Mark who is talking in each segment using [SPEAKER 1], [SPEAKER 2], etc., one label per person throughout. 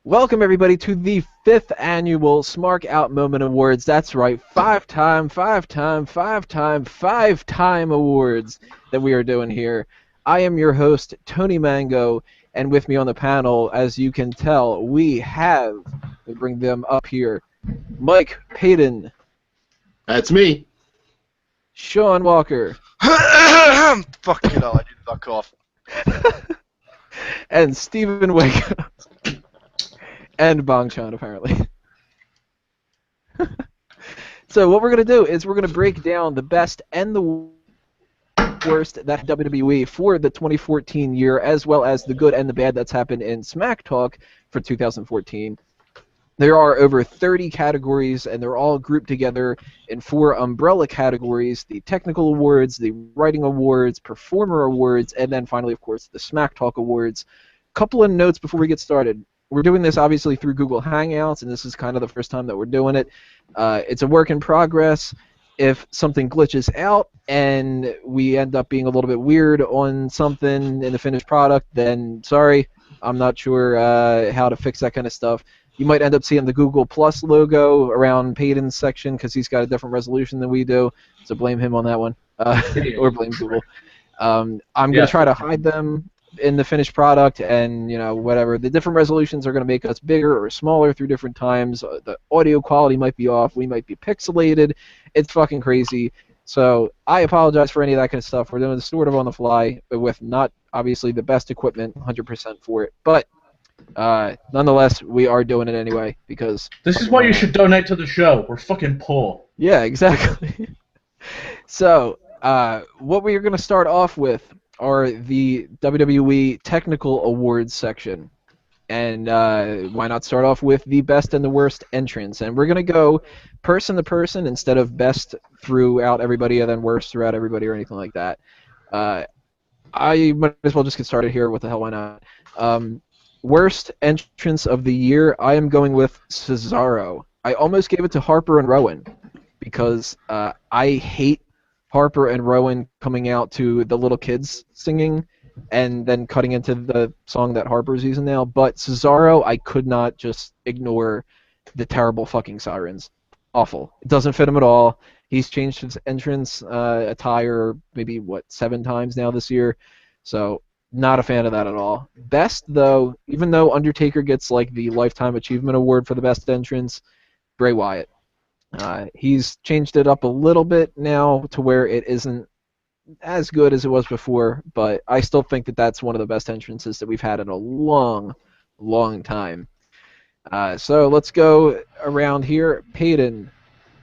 [SPEAKER 1] Welcome everybody to the 5th annual Smark Out Moment Awards. That's right, five-time awards that we are doing here. I am your host, Tony Mango, and with me on the panel, as you can tell, we bring them up here, Mike Paden.
[SPEAKER 2] That's me.
[SPEAKER 1] Shaun Walker.
[SPEAKER 3] Fucking hell, I need to knock off.
[SPEAKER 1] And Stephen Wago. And Bong Chan, apparently. So what we're going to do is we're going to break down the best and the worst that WWE for the 2014 year, as well as the good and the bad that's happened in Smack Talk for 2014. There are over 30 categories, and they're all grouped together in 4 umbrella categories: the Technical Awards, the Writing Awards, Performer Awards, and then finally, of course, the Smack Talk Awards. Couple of notes before we get started. We're doing this obviously through Google Hangouts, and this is kind of the first time that we're doing it. It's a work in progress. If something glitches out and we end up being a little bit weird on something in the finished product, then sorry, I'm not sure how to fix that kind of stuff. You might end up seeing the Google Plus logo around Paden's section because he's got a different resolution than we do, so blame him on that one, or blame Google. I'm going to try to hide them in the finished product, and whatever. The different resolutions are going to make us bigger or smaller through different times. The audio quality might be off. We might be pixelated. It's fucking crazy. So I apologize for any of that kind of stuff. We're doing this sort of on the fly with not obviously the best equipment 100% for it, but nonetheless we are doing it anyway because
[SPEAKER 4] this is why you should donate to the show. We're fucking poor.
[SPEAKER 1] Yeah, exactly. So what we are going to start off with are the WWE Technical Awards section. And why not start off with the best and the worst entrance? And we're going to go person to person instead of best throughout everybody and then worst throughout everybody or anything like that. I might as well just get started here. What the hell, why not? Worst entrance of the year, I am going with Cesaro. I almost gave it to Harper and Rowan because I hate Harper and Rowan coming out to the little kids singing and then cutting into the song that Harper's using now. But Cesaro, I could not just ignore the terrible fucking sirens. Awful. It doesn't fit him at all. He's changed his entrance attire maybe, 7 times now this year. So not a fan of that at all. Best, though, even though Undertaker gets like the Lifetime Achievement Award for the best entrance, Bray Wyatt. He's changed it up a little bit now to where it isn't as good as it was before, but I still think that that's one of the best entrances that we've had in a long, long time. So let's go around here. Paden,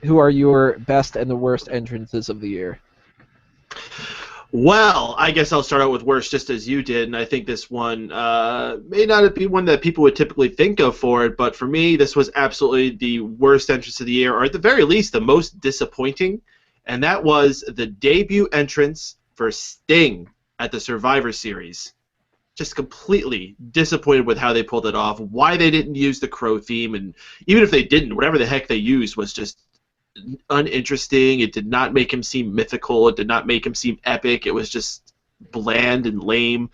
[SPEAKER 1] who are your best and the worst entrances of the year?
[SPEAKER 2] Well, I guess I'll start out with worst just as you did, and I think this one may not be one that people would typically think of for it, but for me, this was absolutely the worst entrance of the year, or at the very least, the most disappointing, and that was the debut entrance for Sting at the Survivor Series. Just completely disappointed with how they pulled it off, why they didn't use the Crow theme, and even if they didn't, whatever the heck they used was just uninteresting. It did not make him seem mythical. It did not make him seem epic. It was just bland and lame.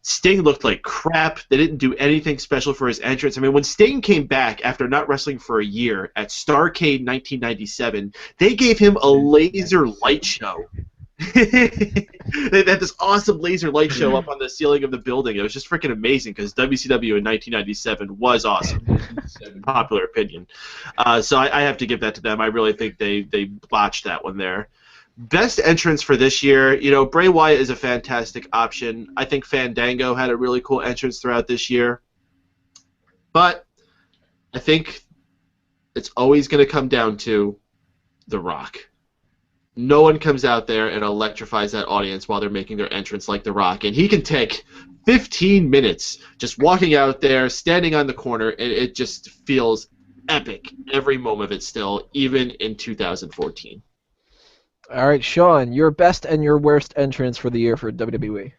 [SPEAKER 2] Sting looked like crap. They didn't do anything special for his entrance. I mean, when Sting came back after not wrestling for a year at Starrcade 1997, they gave him a laser light show. They had this awesome laser light show up on the ceiling of the building. It was just freaking amazing because WCW in 1997 was awesome. Popular opinion. So I have to give that to them. I really think they botched that one there. Best entrance for this year, Bray Wyatt is a fantastic option. I think Fandango had a really cool entrance throughout this year. But I think it's always going to come down to The Rock. No one comes out there and electrifies that audience while they're making their entrance like The Rock. And he can take 15 minutes just walking out there, standing on the corner, and it just feels epic every moment of it still, even in 2014.
[SPEAKER 1] All right, Shaun, your best and your worst entrance for the year for WWE.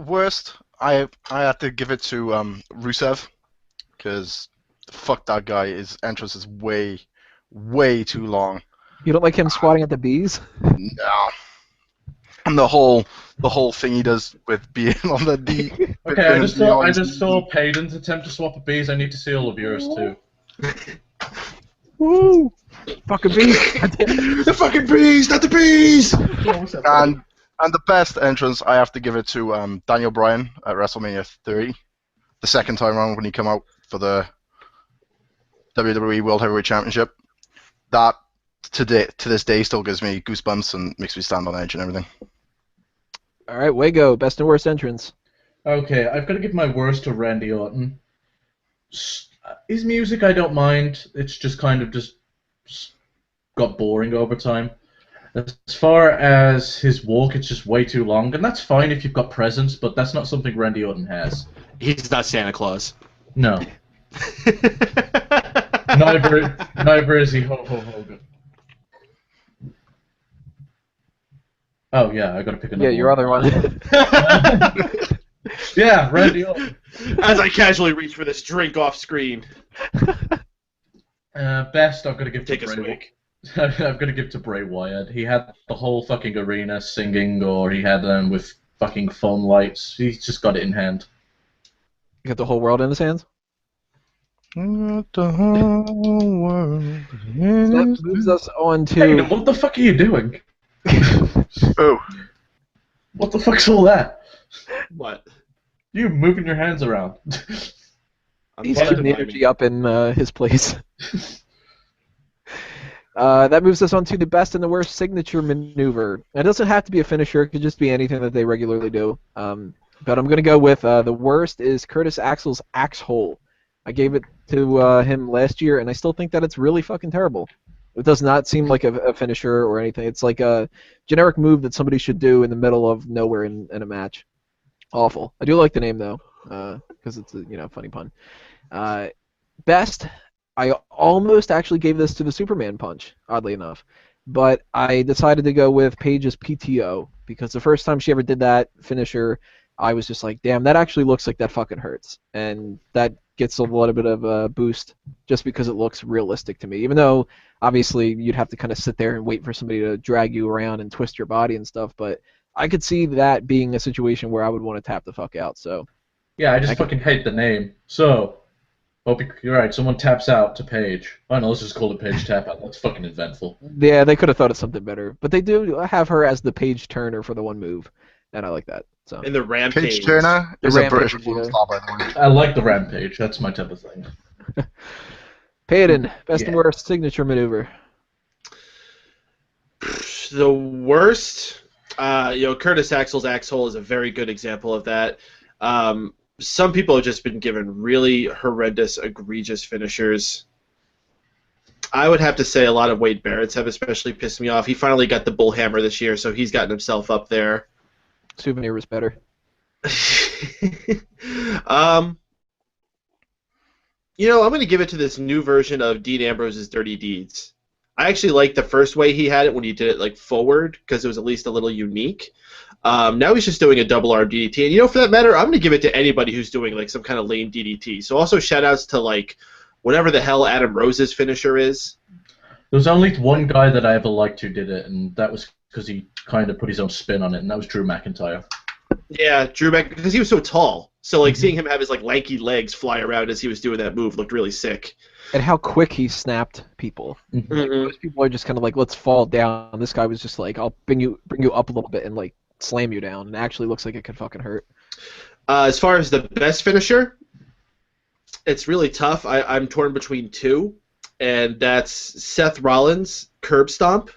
[SPEAKER 3] Worst, I have to give it to Rusev, because fuck that guy. His entrance is way too long.
[SPEAKER 1] You don't like him swatting at the bees?
[SPEAKER 3] No. And the whole thing he does with being on the D.
[SPEAKER 4] Okay, I just saw Paden's attempt to swap a bees. I need to see all of yours too.
[SPEAKER 1] Woo! Fucking beast!
[SPEAKER 2] The fucking bees, not the bees!
[SPEAKER 3] And the best entrance, I have to give it to Daniel Bryan at WrestleMania 30, the second time around when he came out for the WWE World Heavyweight Championship. That to this day still gives me goosebumps and makes me stand on edge and everything.
[SPEAKER 1] All right, Wago, best and worst entrance.
[SPEAKER 4] Okay, I've got to give my worst to Randy Orton. His music, I don't mind. It's just kind of just got boring over time. As far as his walk, it's just way too long, and that's fine if you've got presence, but that's not something Randy Orton has.
[SPEAKER 2] He's not Santa Claus.
[SPEAKER 4] No. Neither is he Hogan. Oh yeah, I gotta pick another.
[SPEAKER 1] Yeah, your other one.
[SPEAKER 4] Yeah, Randy Orton.
[SPEAKER 2] As I casually reach for this drink off screen.
[SPEAKER 4] Best, I've got to give
[SPEAKER 2] Take
[SPEAKER 4] to
[SPEAKER 2] a
[SPEAKER 4] Bray.
[SPEAKER 2] swig.
[SPEAKER 4] I've got to give to Bray Wyatt. He had the whole fucking arena singing, or he had them with fucking phone lights. He's just got it in hand.
[SPEAKER 1] You got the whole world in his hands?
[SPEAKER 3] Got the whole world in
[SPEAKER 1] That
[SPEAKER 3] his
[SPEAKER 1] moves us on
[SPEAKER 4] Hey,
[SPEAKER 1] to...
[SPEAKER 4] what the fuck are you doing?
[SPEAKER 3] Oh.
[SPEAKER 4] What the fuck's all that?
[SPEAKER 2] What?
[SPEAKER 4] You moving your hands around.
[SPEAKER 1] He's
[SPEAKER 2] Well,
[SPEAKER 1] keeping the energy up in his place. That moves us on to the best and the worst signature maneuver. It doesn't have to be a finisher. It could just be anything that they regularly do. But I'm going to go with the worst is Curtis Axel's Axe Hole. I gave it to him last year, and I still think that it's really fucking terrible. It does not seem like a finisher or anything. It's like a generic move that somebody should do in the middle of nowhere in a match. Awful. I do like the name, though, because it's a funny pun. Best, I almost actually gave this to the Superman Punch, oddly enough. But I decided to go with Paige's PTO, because the first time she ever did that finisher, I was just like, damn, that actually looks like that fucking hurts. And that gets a little bit of a boost just because it looks realistic to me. Even though, obviously, you'd have to kind of sit there and wait for somebody to drag you around and twist your body and stuff. But I could see that being a situation where I would want to tap the fuck out. So
[SPEAKER 4] Yeah, I just fucking hate the name. So, you're right, someone taps out to Paige. Oh no, let's just call it Paige Tap Out. That's fucking eventful.
[SPEAKER 1] yeah, they could have thought of something better. But they do have her as the Paige Turner for the one move, and I like that. So
[SPEAKER 2] In the Rampage.
[SPEAKER 3] Paige Turner
[SPEAKER 1] The
[SPEAKER 3] is a
[SPEAKER 1] Rampage,
[SPEAKER 3] British
[SPEAKER 1] yeah.
[SPEAKER 3] porn star, by the way.
[SPEAKER 4] I like the Rampage. That's my type of thing.
[SPEAKER 1] Paden, best and
[SPEAKER 4] Yeah.
[SPEAKER 1] worst signature maneuver.
[SPEAKER 2] The worst, Curtis Axel's Axe Hole is a very good example of that. Some people have just been given really horrendous, egregious finishers. I would have to say a lot of Wade Barrett's have especially pissed me off. He finally got the bullhammer this year, so he's gotten himself up there.
[SPEAKER 1] Souvenir was better.
[SPEAKER 2] I'm going to give it to this new version of Dean Ambrose's Dirty Deeds. I actually like the first way he had it when he did it like forward because it was at least a little unique. Now he's just doing a double arm DDT, and for that matter, I'm going to give it to anybody who's doing like some kind of lame DDT. So also shout outs to like whatever the hell Adam Rose's finisher is.
[SPEAKER 4] There was only one guy that I ever liked who did it, and that was because he kind of put his own spin on it, and that was Drew McIntyre.
[SPEAKER 2] Yeah, Drew because he was so tall. So like seeing him have his like lanky legs fly around as he was doing that move looked really sick.
[SPEAKER 1] And how quick he snapped people. Like, most people are just kind of like, let's fall down. This guy was just like, I'll bring you up a little bit and like slam you down. And it actually looks like it could fucking hurt.
[SPEAKER 2] As far as the best finisher, it's really tough. I'm torn between two, and that's Seth Rollins' Curb Stomp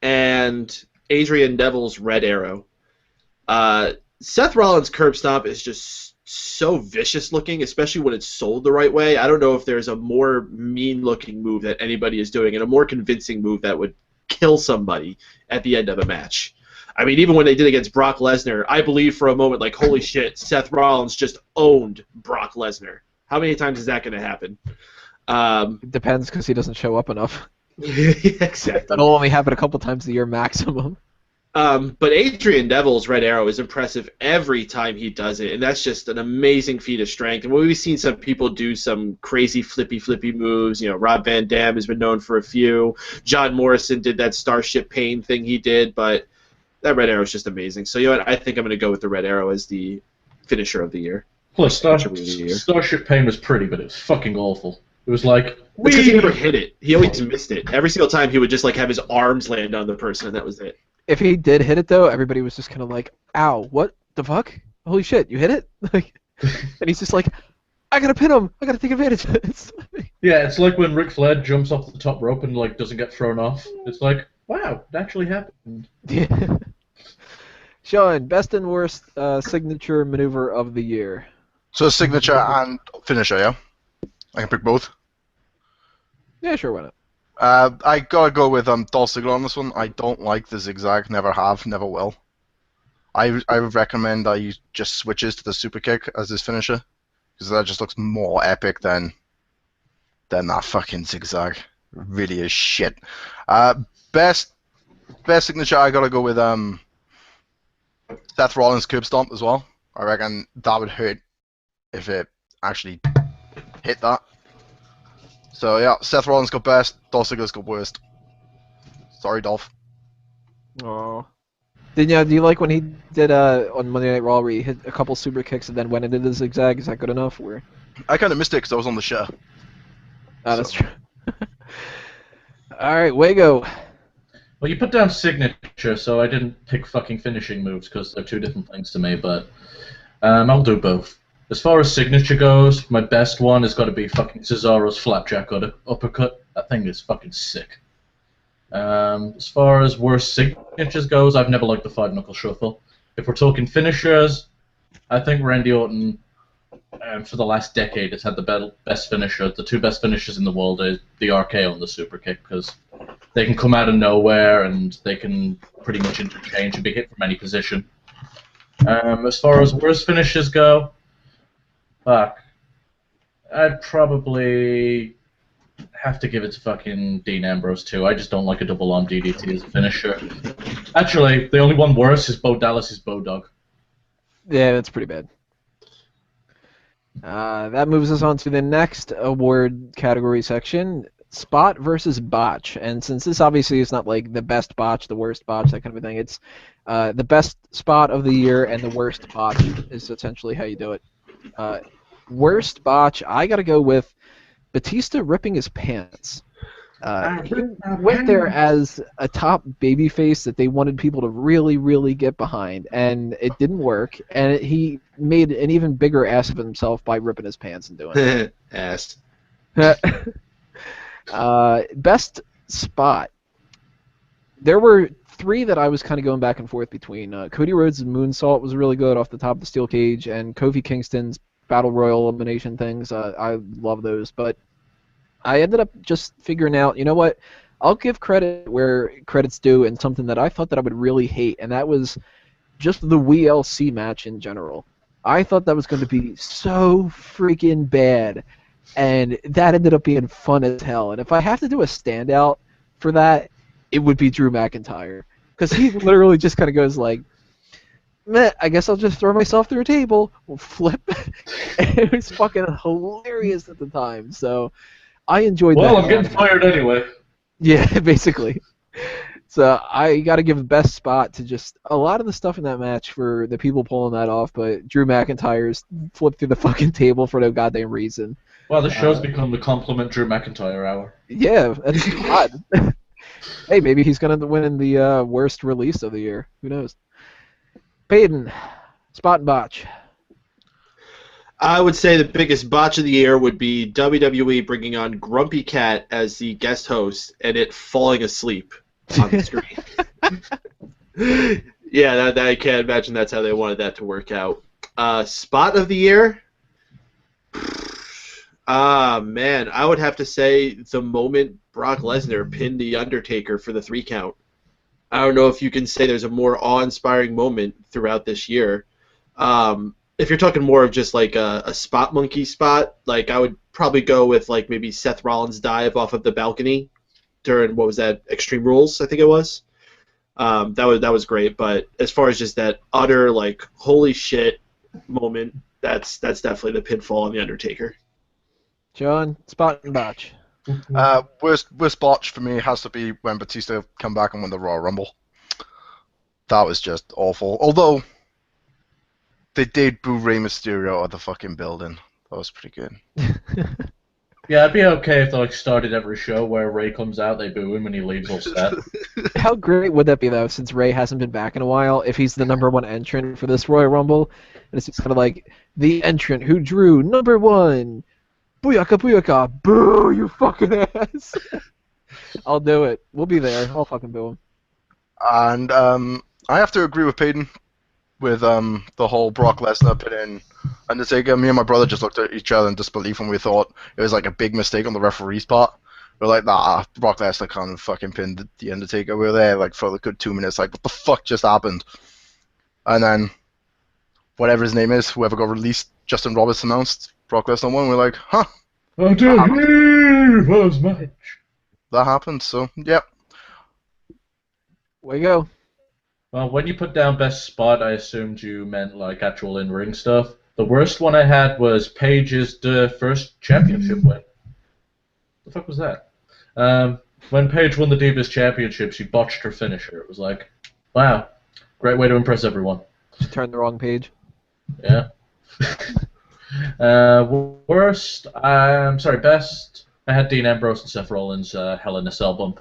[SPEAKER 2] and Adrian Neville's Red Arrow. Seth Rollins' Curb Stomp is just so vicious looking, especially when it's sold the right way. I don't know if there's a more mean looking move that anybody is doing and a more convincing move that would kill somebody at the end of a match. I mean, even when they did against Brock Lesnar, I believe for a moment, like, holy shit, Seth Rollins just owned Brock Lesnar. How many times is that going to happen?
[SPEAKER 1] It depends because he doesn't show up enough.
[SPEAKER 2] Exactly.
[SPEAKER 1] That'll only happen a couple times a year maximum.
[SPEAKER 2] But Adrian Neville's Red Arrow is impressive every time he does it, and that's just an amazing feat of strength. And we've seen some people do some crazy flippy moves. Rob Van Dam has been known for a few. John Morrison did that Starship Pain thing he did, but That red arrow is just amazing. So you know what? I think I'm going to go with the red arrow as the finisher of the year.
[SPEAKER 4] Plus,
[SPEAKER 2] Finisher of the year.
[SPEAKER 4] Starship Pain was pretty, but it was fucking awful. It was like,
[SPEAKER 2] It's because he never hit it. He always missed it. Every single time he would just like have his arms land on the person, and that was it.
[SPEAKER 1] If he did hit it though, everybody was just kind of like, "Ow, what the fuck? Holy shit, you hit it!" Like, and he's just like, "I gotta pin him. I gotta take advantage of this."
[SPEAKER 4] Yeah, it's like when Ric Flair jumps off the top rope and like doesn't get thrown off. It's like, wow, it actually happened.
[SPEAKER 1] Yeah. Shaun, best and worst signature maneuver of the year.
[SPEAKER 3] So signature and finisher, yeah? I can pick both.
[SPEAKER 1] Yeah, sure, why not?
[SPEAKER 3] I gotta go with Dolph Ziggler on this one. I don't like the zigzag, never have, never will. I would recommend that he just switches to the super kick as his finisher, because that just looks more epic than that fucking zigzag. It really is shit. Best signature, I gotta go with Seth Rollins' curb stomp as well. I reckon that would hurt if it actually hit that. So yeah, Seth Rollins got best, Dolph Ziggler's got worst. Sorry, Dolph.
[SPEAKER 1] Oh. Do you like when he did on Monday Night Raw where he hit a couple super kicks and then went into the zigzag? Is that good enough? Or?
[SPEAKER 3] I kind of missed it because I was on the show.
[SPEAKER 1] Oh, that's true. All right, Wago.
[SPEAKER 4] Well, you put down signature, so I didn't pick fucking finishing moves because they're two different things to me, but I'll do both. As far as signature goes, my best one has got to be fucking Cesaro's flapjack uppercut. That thing is fucking sick. As far as worst signatures goes, I've never liked the five knuckle shuffle. If we're talking finishers, I think Randy Orton, for the last decade, has had the best finisher. The two best finishers in the world are the RKO and the super kick, because they can come out of nowhere and they can pretty much interchange and be hit from any position. As far as worst finishers go, fuck, I'd probably have to give it to fucking Dean Ambrose too. I just don't like a double arm DDT as a finisher. Actually, the only one worse is Bo Dallas's Bo Dog.
[SPEAKER 1] Yeah, that's pretty bad. That moves us on to the next award category section, spot versus botch. And since this obviously is not like the best botch, the worst botch, that kind of a thing, it's the best spot of the year and the worst botch is essentially how you do it. Worst botch, I gotta go with Batista ripping his pants. He went there as a top babyface that they wanted people to really, really get behind, and it didn't work. And he made an even bigger ass of himself by ripping his pants and doing it.
[SPEAKER 2] Ass.
[SPEAKER 1] Best spot. There were three that I was kind of going back and forth between. Cody Rhodes' moonsault was really good off the top of the steel cage, and Kofi Kingston's Battle Royal elimination things. I love those, but I ended up just figuring out, you know what? I'll give credit where credit's due, and something that I thought that I would really hate, and that was just the WLC match in general. I thought that was going to be so freaking bad, and that ended up being fun as hell. And if I have to do a standout for that, it would be Drew McIntyre, because he literally just kind of goes like, meh, I guess I'll just throw myself through a table, we'll flip. It was fucking hilarious at the time, so I enjoyed that.
[SPEAKER 4] Well, I'm getting fired anyway.
[SPEAKER 1] Yeah, basically. So I got to give the best spot to just a lot of the stuff in that match for the people pulling that off, but Drew McIntyre's flipped through the fucking table for no goddamn reason.
[SPEAKER 4] Well, this show's become the compliment Drew McIntyre hour.
[SPEAKER 1] Yeah, that's odd. Hey, maybe he's going to win in the worst release of the year. Who knows? Paden, spot and botch.
[SPEAKER 2] I would say the biggest botch of the year would be WWE bringing on Grumpy Cat as the guest host and it falling asleep on the screen. Yeah, that I can't imagine that's how they wanted that to work out. Spot of the year? Man, I would have to say the moment Brock Lesnar pinned The Undertaker for the 3 count. I don't know if you can say there's a more awe-inspiring moment throughout this year. If you're talking more of just like a spot monkey spot, like I would probably go with like maybe Seth Rollins' dive off of the balcony during, what was that, Extreme Rules, I think it was. That was great, but as far as just that utter like holy shit moment, that's definitely the pinfall on The Undertaker.
[SPEAKER 1] Shaun, spot and botch.
[SPEAKER 3] Worst botch for me has to be when Batista come back and win the Royal Rumble. That was just awful. Although they did boo Rey Mysterio out of the fucking building. That was pretty good.
[SPEAKER 4] Yeah, I'd be okay if they like started every show where Ray comes out, they boo him, and he leaves all set.
[SPEAKER 1] How great would that be, though, since Ray hasn't been back in a while, if he's the #1 entrant for this Royal Rumble, and it's just kind of like, the entrant who drew #1, Booyaka Booyaka, boo, you fucking ass. I'll do it. We'll be there. I'll fucking boo him.
[SPEAKER 3] And I have to agree with Paden with the whole Brock Lesnar pinning Undertaker. Me and my brother just looked at each other in disbelief when we thought it was like a big mistake on the referee's part. We're like, nah, Brock Lesnar can't fucking pin the Undertaker. We were there like for a good 2 minutes, like, what the fuck just happened? And then whatever his name is, whoever got released, Justin Roberts announced Brock Lesnar won. We're like, huh,
[SPEAKER 4] Oh, dude, was match.
[SPEAKER 3] that happened. So yeah,
[SPEAKER 1] Way to go.
[SPEAKER 4] Well, when you put down best spot, I assumed you meant like actual in-ring stuff. The worst one I had was Paige's first championship win. The fuck was that? When Paige won the Divas Championship, she botched her finisher. It was like, wow, great way to impress everyone.
[SPEAKER 1] Just turned the wrong page.
[SPEAKER 4] Yeah. Worst, best. I had Dean Ambrose and Seth Rollins' Hell in a Cell bump.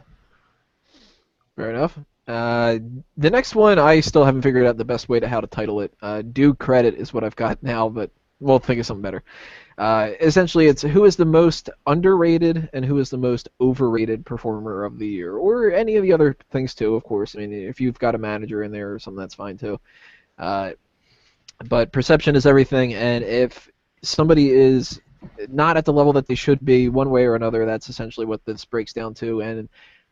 [SPEAKER 1] Fair enough. The next one, I still haven't figured out the best way to how to title it. Due credit is what I've got now, but we'll think of something better. Essentially, it's who is the most underrated and who is the most overrated performer of the year, or any of the other things too, of course. I mean, if you've got a manager in there or something, that's fine too. But perception is everything, and if somebody is not at the level that they should be, one way or another, that's essentially what this breaks down to. And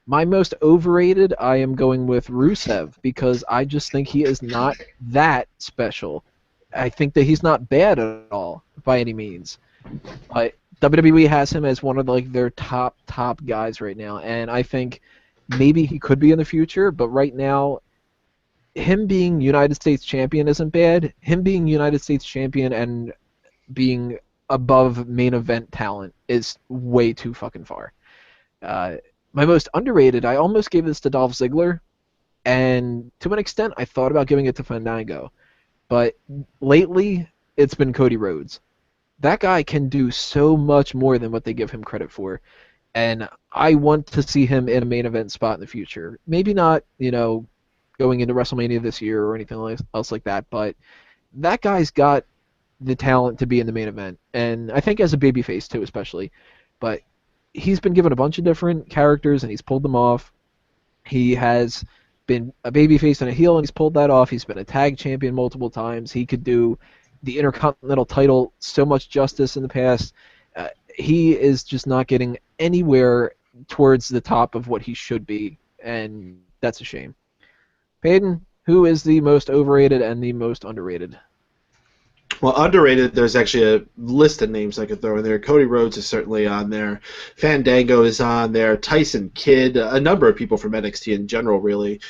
[SPEAKER 1] my most overrated, I am going with Rusev, because I just think he is not that special. I think that he's not bad at all, by any means. But WWE has him as one of their top guys right now, and I think maybe he could be in the future, but right now, him being United States champion isn't bad. Him being United States champion and being above main event talent is way too fucking far. My most underrated, I almost gave this to Dolph Ziggler, and to an extent, I thought about giving it to Fandango. But lately, it's been Cody Rhodes. That guy can do so much more than what they give him credit for. And I want to see him in a main event spot in the future. Maybe not, going into WrestleMania this year or anything else like that, but that guy's got the talent to be in the main event. And I think as a babyface, too, especially. But he's been given a bunch of different characters, and he's pulled them off. He has been a babyface and a heel, and he's pulled that off. He's been a tag champion multiple times. He could do the Intercontinental title so much justice in the past. He is just not getting anywhere towards the top of what he should be, and that's a shame. Paden, who is the most overrated and the most underrated?
[SPEAKER 2] Well, underrated, there's actually a list of names I could throw in there. Cody Rhodes is certainly on there. Fandango is on there. Tyson Kidd, a number of people from NXT in general, really.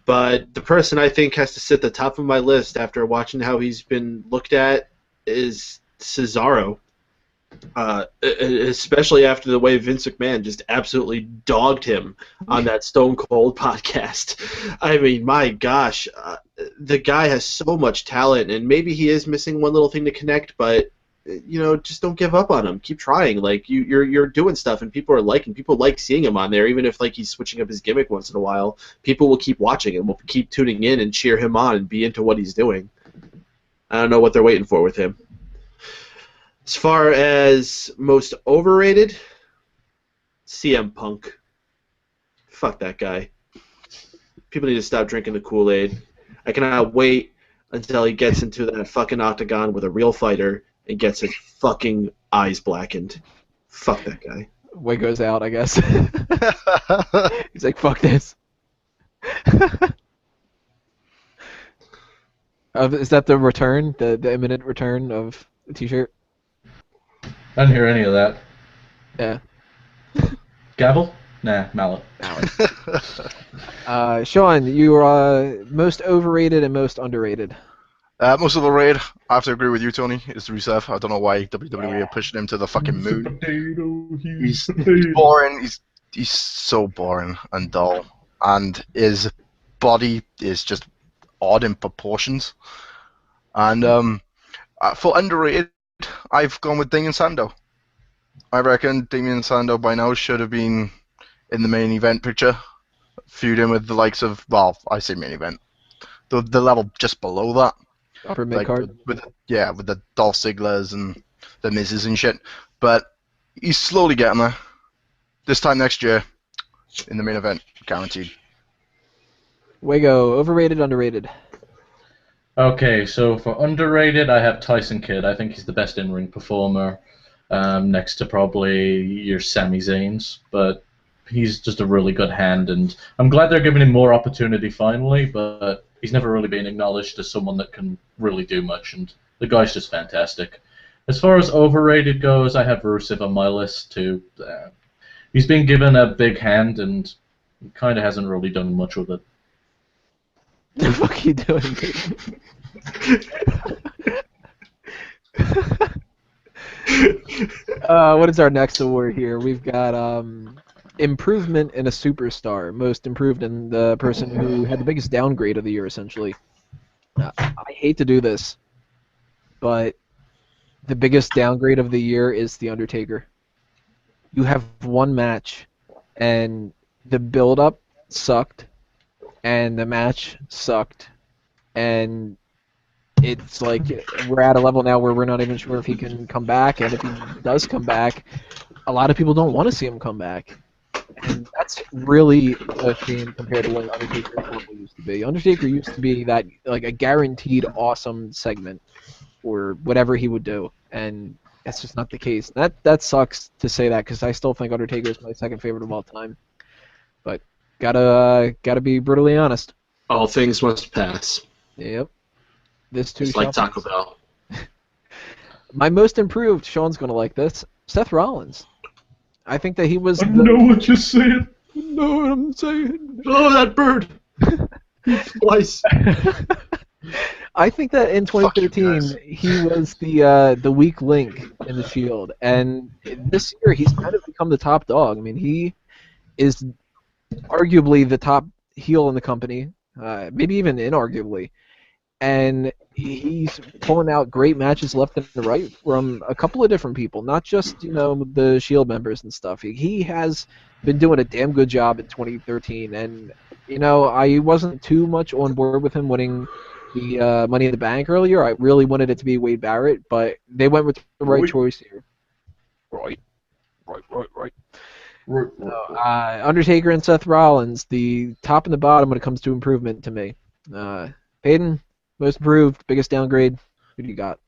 [SPEAKER 2] But the person I think has to sit at the top of my list after watching how he's been looked at is Cesaro. Especially after the way Vince McMahon just absolutely dogged him on that Stone Cold podcast. I mean, my gosh, the guy has so much talent, and maybe he is missing one little thing to connect, but just don't give up on him. Keep trying. Like you're doing stuff, and people like seeing him on there, even if he's switching up his gimmick once in a while. People will keep watching and will keep tuning in and cheer him on and be into what he's doing. I don't know what they're waiting for with him. As far as most overrated, CM Punk. Fuck that guy. People need to stop drinking the Kool-Aid. I cannot wait until he gets into that fucking octagon with a real fighter and gets his fucking eyes blackened. Fuck that guy.
[SPEAKER 1] Wago's out, I guess. He's like, fuck this. Is that the return? The imminent return of the t-shirt?
[SPEAKER 4] I didn't hear any of that.
[SPEAKER 1] Yeah.
[SPEAKER 4] Gavel? Nah, mallet.
[SPEAKER 1] Shaun, you are most overrated and most underrated.
[SPEAKER 3] Most of the raid, I have to agree with you, Tony, is Rusev. I don't know why WWE are pushing him to the fucking moon. He's boring. He's so boring and dull, and his body is just odd in proportions. And for underrated, I've gone with Damien Sandow. I reckon Damien Sandow by now should have been in the main event picture, feuding with the likes of, well, I say main event, the level just below that.
[SPEAKER 1] Upper mid
[SPEAKER 3] Like
[SPEAKER 1] card.
[SPEAKER 3] with the Dolph Ziglers and the Miz's and shit. But he's slowly getting there. This time next year, in the main event, guaranteed.
[SPEAKER 1] Wago, overrated, underrated.
[SPEAKER 4] Okay, so for underrated, I have Tyson Kidd. I think he's the best in-ring performer, next to probably your Sami Zayn's. But he's just a really good hand, and I'm glad they're giving him more opportunity finally. But he's never really been acknowledged as someone that can really do much, and the guy's just fantastic. As far as overrated goes, I have Rusev on my list too. He's been given a big hand, and he kind of hasn't really done much with it.
[SPEAKER 1] The fuck are you doing? What is our next award here? We've got improvement in a superstar, most improved in the person who had the biggest downgrade of the year, essentially. I hate to do this, but the biggest downgrade of the year is The Undertaker. You have one match, and the build-up sucked, and the match sucked, and it's like we're at a level now where we're not even sure if he can come back, and if he does come back, a lot of people don't want to see him come back. And that's really a shame compared to what Undertaker normally used to be. Undertaker used to be that like a guaranteed awesome segment or whatever he would do, and that's just not the case. That sucks to say that because I still think Undertaker is my second favorite of all time. But gotta be brutally honest.
[SPEAKER 2] All things must pass.
[SPEAKER 1] Yep. This too
[SPEAKER 2] It's
[SPEAKER 1] shall
[SPEAKER 2] like Taco
[SPEAKER 1] pass.
[SPEAKER 2] Bell.
[SPEAKER 1] My most improved, Sean's gonna like this. Seth Rollins. I think that he was.
[SPEAKER 4] I know what you're saying.
[SPEAKER 1] Know what I'm saying.
[SPEAKER 2] Oh, that bird! Twice.
[SPEAKER 1] I think that in
[SPEAKER 3] Fuck you
[SPEAKER 1] 2013 he was the weak link in the Shield, and this year he's kind of become the top dog. I mean, he is arguably the top heel in the company, maybe even inarguably, and he's pulling out great matches left and right from a couple of different people, not just the Shield members and stuff. He has been doing a damn good job in 2013, and I wasn't too much on board with him winning the Money in the Bank earlier. I really wanted it to be Wade Barrett, but they went with the right choice here. Right. Undertaker and Seth Rollins, the top and the bottom when it comes to improvement to me. Paden, most improved, biggest downgrade. Who do you got?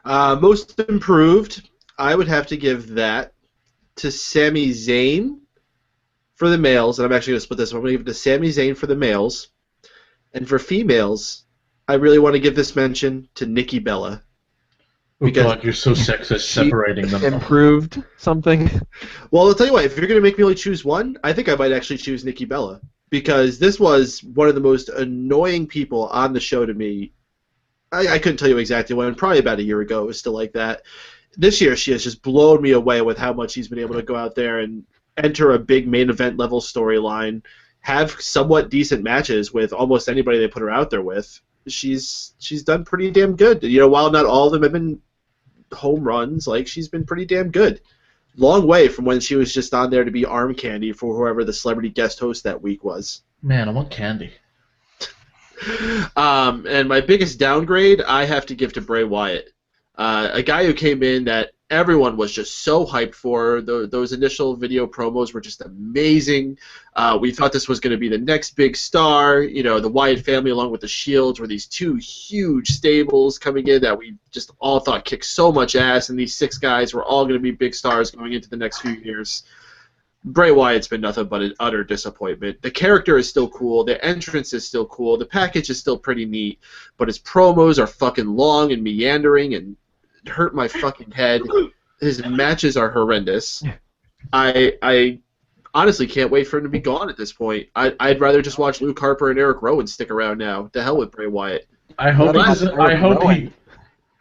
[SPEAKER 2] Most improved, I would have to give that to Sami Zayn for the males, and I'm actually going to split this. I'm going to give it to Sami Zayn for the males, and for females, I really want to give this mention to Nikki Bella.
[SPEAKER 4] Oh God, you're so sexist separating them.
[SPEAKER 1] Improved something?
[SPEAKER 2] Well, I'll tell you what, if you're going to make me only choose one, I think I might actually choose Nikki Bella. Because this was one of the most annoying people on the show to me. I couldn't tell you exactly when, probably about a year ago it was still like that. This year she has just blown me away with how much she's been able to go out there and enter a big main event level storyline, have somewhat decent matches with almost anybody they put her out there with. She's done pretty damn good. While not all of them have been home runs, like she's been pretty damn good. Long way from when she was just on there to be arm candy for whoever the celebrity guest host that week was.
[SPEAKER 4] Man, I want candy.
[SPEAKER 2] And my biggest downgrade, I have to give to Bray Wyatt. A guy who came in that everyone was just so hyped for. Those initial video promos were just amazing. We thought this was going to be the next big star. The Wyatt family along with the Shields were these two huge stables coming in that we just all thought kicked so much ass, and these 6 guys were all going to be big stars going into the next few years. Bray Wyatt's been nothing but an utter disappointment. The character is still cool. The entrance is still cool. The package is still pretty neat. But his promos are fucking long and meandering and hurt my fucking head. His matches are horrendous. I honestly can't wait for him to be gone at this point. I'd rather just watch Luke Harper and Eric Rowan stick around now. To hell with Bray Wyatt.
[SPEAKER 4] I hope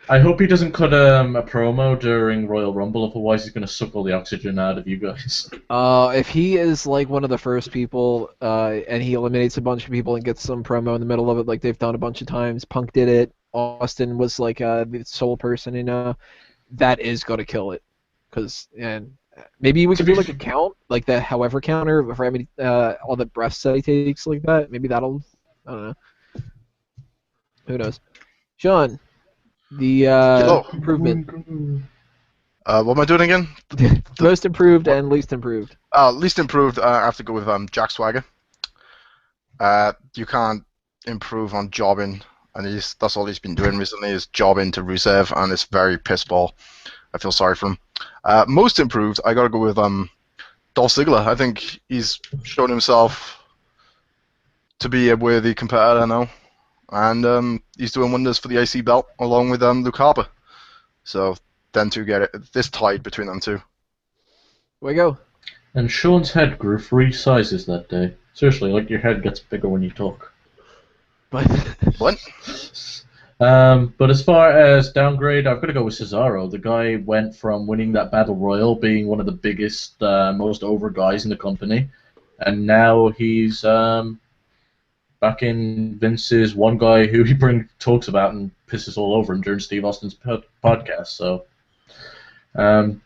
[SPEAKER 4] I hope he doesn't cut a promo during Royal Rumble, otherwise he's going to suck all the oxygen out of you guys.
[SPEAKER 1] If he is like one of the first people, and he eliminates a bunch of people and gets some promo in the middle of it, like they've done a bunch of times. Punk did it. Austin was like the sole person, that is gonna kill it. And maybe we could do like a count, like the however counter for how many all the breaths that he takes, like that. Maybe that'll, I don't know. Who knows? Shaun, the
[SPEAKER 3] Hello.
[SPEAKER 1] improvement,
[SPEAKER 3] What am I doing again?
[SPEAKER 1] most improved and least improved.
[SPEAKER 3] Least improved, I have to go with Jack Swagger. You can't improve on jobbing, and that's all he's been doing recently is jobbing to Rusev, and it's very piss ball. I feel sorry for him. Most improved, I gotta go with Dolph Ziggler. I think he's shown himself to be a worthy competitor now, and he's doing wonders for the IC belt along with Luke Harper. So them two get it. This tied between them two.
[SPEAKER 1] Wago.
[SPEAKER 4] And Shaun's head grew 3 sizes that day. Seriously, like your head gets bigger when you talk.
[SPEAKER 1] But
[SPEAKER 3] What?
[SPEAKER 4] But as far as downgrade, I've got to go with Cesaro. The guy went from winning that battle royal, being one of the biggest, most over guys in the company, and now he's back in Vince's one guy who he talks about and pisses all over him during Steve Austin's podcast. So can't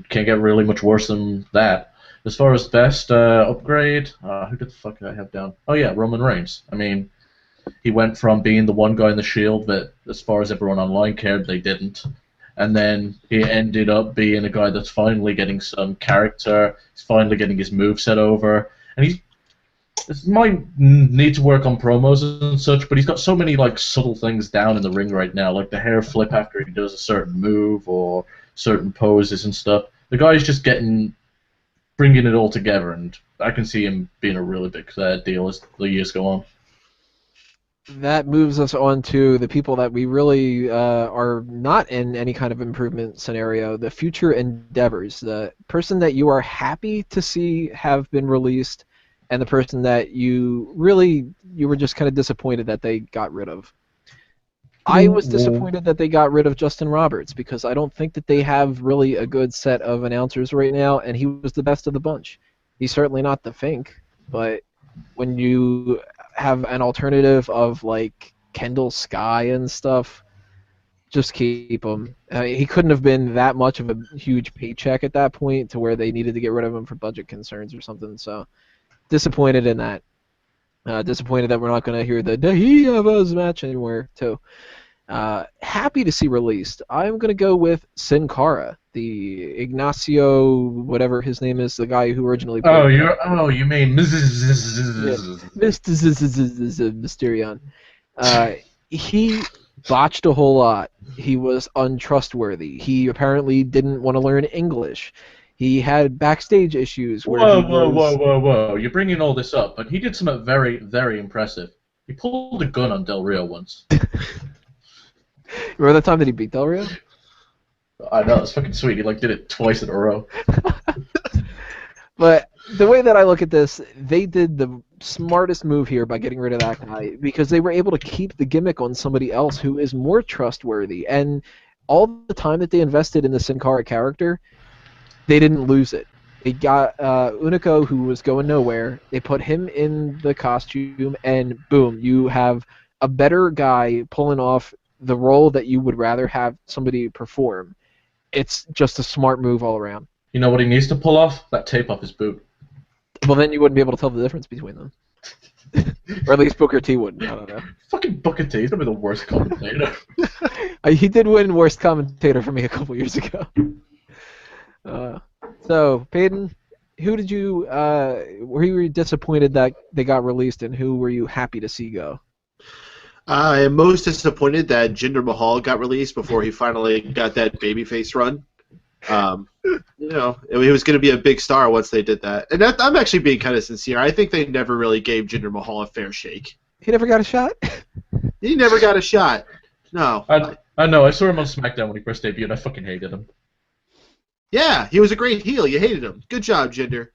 [SPEAKER 4] get really much worse than that. As far as best upgrade, who the fuck did I have down? Oh yeah, Roman Reigns. I mean, he went from being the one guy in the Shield that, as far as everyone online cared, they didn't. And then he ended up being a guy that's finally getting some character. He's finally getting his moveset over. And he might need to work on promos and such, but he's got so many like subtle things down in the ring right now, like the hair flip after he does a certain move or certain poses and stuff. The guy's just bringing it all together, and I can see him being a really big deal as the years go on.
[SPEAKER 1] that moves us on to the people that we really are not in any kind of improvement scenario, the future endeavors, the person that you are happy to see have been released, and the person that you were just kind of disappointed that they got rid of. I was disappointed that they got rid of Justin Roberts because I don't think that they have really a good set of announcers right now, and he was the best of the bunch. He's certainly not the Fink, but when you have an alternative of like Kendall Sky and stuff, just keep him. He couldn't have been that much of a huge paycheck at that point to where they needed to get rid of him for budget concerns or something. So disappointed in that. Disappointed that we're not going to hear the Dahiavas match anywhere too. Happy to see released. I'm going to go with Sin Cara, the Ignacio, whatever his name is, the guy who originally played.
[SPEAKER 4] You mean
[SPEAKER 1] Mysterion. He botched a whole lot. He was untrustworthy. He apparently didn't want to learn English. He had backstage issues where
[SPEAKER 4] Whoa. You're bringing all this up, but he did something very, very impressive. He pulled a gun on Del Rio once.
[SPEAKER 1] Remember that time that he beat Del Rio?
[SPEAKER 4] I know, it's fucking sweet. He did it twice in a row.
[SPEAKER 1] But the way that I look at this, they did the smartest move here by getting rid of that guy because they were able to keep the gimmick on somebody else who is more trustworthy. And all the time that they invested in the Sin Cara character, they didn't lose it. They got Unico, who was going nowhere. They put him in the costume, and boom, you have a better guy pulling off the role that you would rather have somebody perform. It's just a smart move all around.
[SPEAKER 4] You know what he needs to pull off? That tape off his boot.
[SPEAKER 1] Well, then you wouldn't be able to tell the difference between them. Or at least Booker T wouldn't. I don't know.
[SPEAKER 4] Fucking Booker T. He's gonna be the worst commentator.
[SPEAKER 1] He did win worst commentator for me a couple years ago. So, Paden, who did you were you disappointed that they got released, and who were you happy to see go?
[SPEAKER 2] I am most disappointed that Jinder Mahal got released before he finally got that babyface run. He was going to be a big star once they did that. And I'm actually being kind of sincere. I think they never really gave Jinder Mahal a fair shake.
[SPEAKER 1] He never got a shot?
[SPEAKER 2] He never got a shot. No.
[SPEAKER 4] I know. I saw him on SmackDown when he first debuted. I fucking hated him.
[SPEAKER 2] Yeah, he was a great heel. You hated him. Good job, Jinder.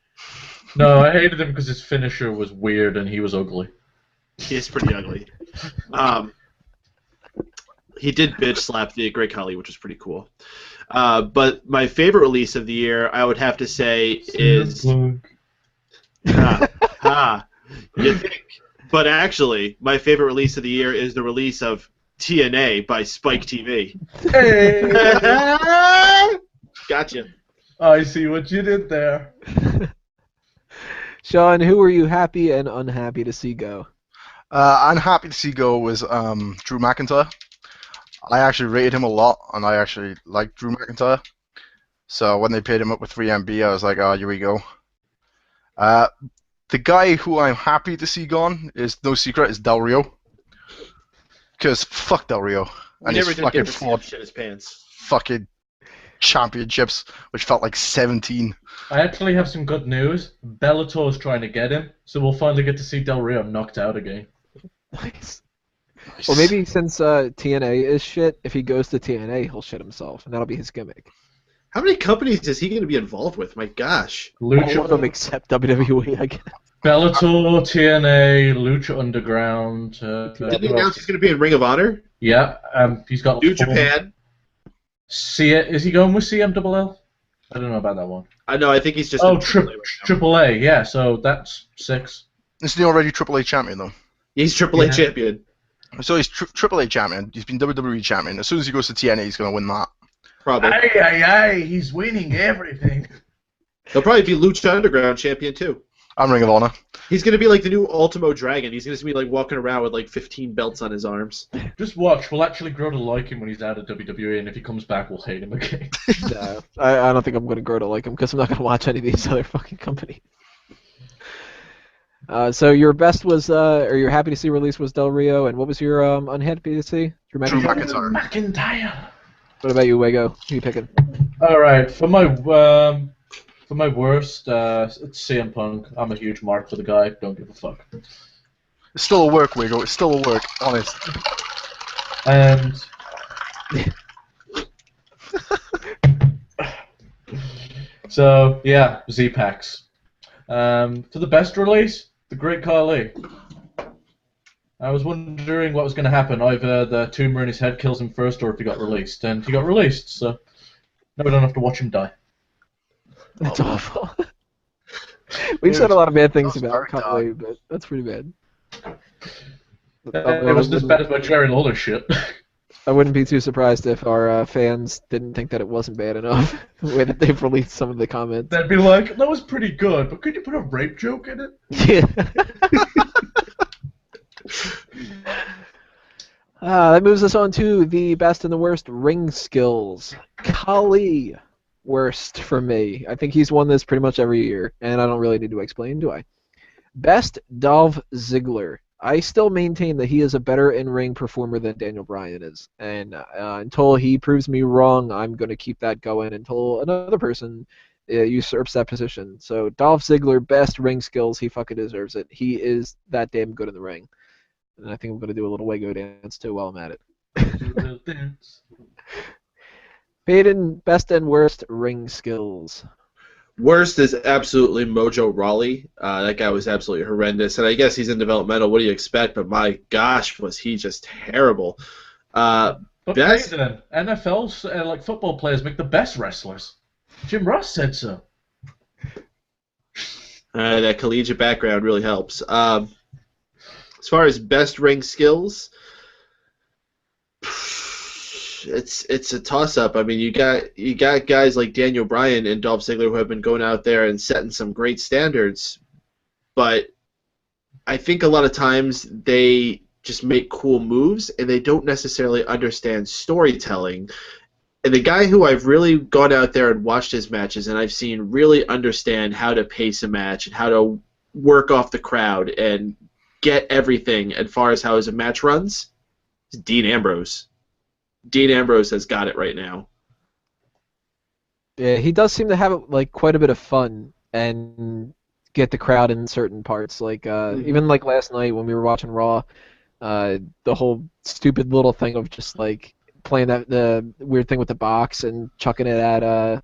[SPEAKER 4] No, I hated him because his finisher was weird and he was ugly.
[SPEAKER 2] He is pretty ugly. He did bitch slap the Great Khali, which was pretty cool. But my favorite release of the year, I would have to say, is you think? But actually, my favorite release of the year is the release of TNA by Spike TV.
[SPEAKER 4] Hey!
[SPEAKER 2] Gotcha.
[SPEAKER 4] I see what you did there.
[SPEAKER 1] Shaun, who were you happy and unhappy to see go?
[SPEAKER 3] I'm happy to see go was Drew McIntyre. I actually rated him a lot, and I actually liked Drew McIntyre. So when they paid him up with 3MB, I was like, oh, here we go. The guy who I'm happy to see gone is no secret is Del Rio. Because fuck Del Rio.
[SPEAKER 2] We
[SPEAKER 3] And
[SPEAKER 2] never
[SPEAKER 3] his
[SPEAKER 2] did
[SPEAKER 3] fucking
[SPEAKER 2] get to see him shit his pants.
[SPEAKER 3] fucking championships, which felt like 17.
[SPEAKER 4] I actually have some good news. Bellator's trying to get him, so we'll finally get to see Del Rio knocked out again.
[SPEAKER 1] Nice. Well, maybe since TNA is shit, if he goes to TNA, he'll shit himself, and that'll be his gimmick.
[SPEAKER 2] How many companies is he going to be involved with? My gosh.
[SPEAKER 1] All of them except WWE, I guess.
[SPEAKER 4] Bellator, TNA, Lucha Underground.
[SPEAKER 2] Didn't he announce he's going to be in Ring of Honor?
[SPEAKER 4] Yeah, he's got.
[SPEAKER 2] New Japan.
[SPEAKER 4] Is he going with CMLL? I don't know about that one.
[SPEAKER 2] I know. I think he's just.
[SPEAKER 4] Oh,
[SPEAKER 2] in AAA right now.
[SPEAKER 4] Triple A. Yeah, so that's 6.
[SPEAKER 3] Isn't he already AAA champion, though?
[SPEAKER 2] He's AAA
[SPEAKER 4] Yeah.
[SPEAKER 2] champion.
[SPEAKER 3] So he's AAA champion. He's been WWE champion. As soon as he goes to TNA, he's going to win that.
[SPEAKER 2] Probably.
[SPEAKER 4] Aye, he's winning everything.
[SPEAKER 2] He'll probably be Lucha Underground champion too.
[SPEAKER 3] I'm Ring of Honor.
[SPEAKER 2] He's going to be like the new Ultimo Dragon. He's going to be like walking around with like 15 belts on his arms.
[SPEAKER 4] Just watch. We'll actually grow to like him when he's out of WWE, and if he comes back, we'll hate him again.
[SPEAKER 1] No, I don't think I'm going to grow to like him because I'm not going to watch any of these other fucking companies. So your best was, or your happy to see release was Del Rio, and what was your unhappy to see? Drew
[SPEAKER 3] Drew
[SPEAKER 1] McIntyre?
[SPEAKER 3] McIntyre.
[SPEAKER 4] McIntyre.
[SPEAKER 1] What about you, Wago? Who are you picking?
[SPEAKER 4] All right, for my worst, it's CM Punk. I'm a huge mark for the guy. Don't give a fuck.
[SPEAKER 3] It's still a work, Wago. It's still a work. Honest.
[SPEAKER 4] And so yeah, Z-Packs. For the best release, the Great Khali. I was wondering what was going to happen. Either the tumor in his head kills him first, or if he got released. And he got released, so now we don't have to watch him die.
[SPEAKER 1] That's awful. We've said a lot of bad things
[SPEAKER 3] That was
[SPEAKER 1] about
[SPEAKER 3] very
[SPEAKER 1] Khali, but that's pretty bad.
[SPEAKER 4] It wasn't as bad as my Jerry Lawler shit.
[SPEAKER 1] I wouldn't be too surprised if our fans didn't think that it wasn't bad enough, the way that they've released some of the comments.
[SPEAKER 4] They'd be like, that was pretty good, but could you put a rape joke in it?
[SPEAKER 1] Yeah. That moves us on to the best and the worst ring skills. Khali, worst for me. I think he's won this pretty much every year, and I don't really need to explain, do I? Best, Dolph Ziggler. I still maintain that he is a better in-ring performer than Daniel Bryan is, and until he proves me wrong, I'm going to keep that going until another person usurps that position. So Dolph Ziggler, best ring skills, he fucking deserves it. He is that damn good in the ring. And I think I'm going to do a little Wago dance too while I'm at it. Paden, best and worst ring skills.
[SPEAKER 2] Worst is absolutely Mojo Rawley. That guy was absolutely horrendous, and I guess he's in developmental. What do you expect? But my gosh, was he just terrible.
[SPEAKER 4] But
[SPEAKER 2] Best-
[SPEAKER 4] Paden, NFL's like football players make the best wrestlers. Jim Ross said so.
[SPEAKER 2] That collegiate background really helps. As far as best ring skills, it's a toss-up. I mean, you got guys like Daniel Bryan and Dolph Ziggler who have been going out there and setting some great standards, but I think a lot of times they just make cool moves and they don't necessarily understand storytelling. And the guy who I've really gone out there and watched his matches and I've seen really understand how to pace a match and how to work off the crowd and get everything as far as how his match runs, is Dean Ambrose. Dean Ambrose has got it right now.
[SPEAKER 1] Yeah, he does seem to have like quite a bit of fun and get the crowd in certain parts. Like even like last night when we were watching Raw, the whole stupid little thing of just like playing the weird thing with the box and chucking it at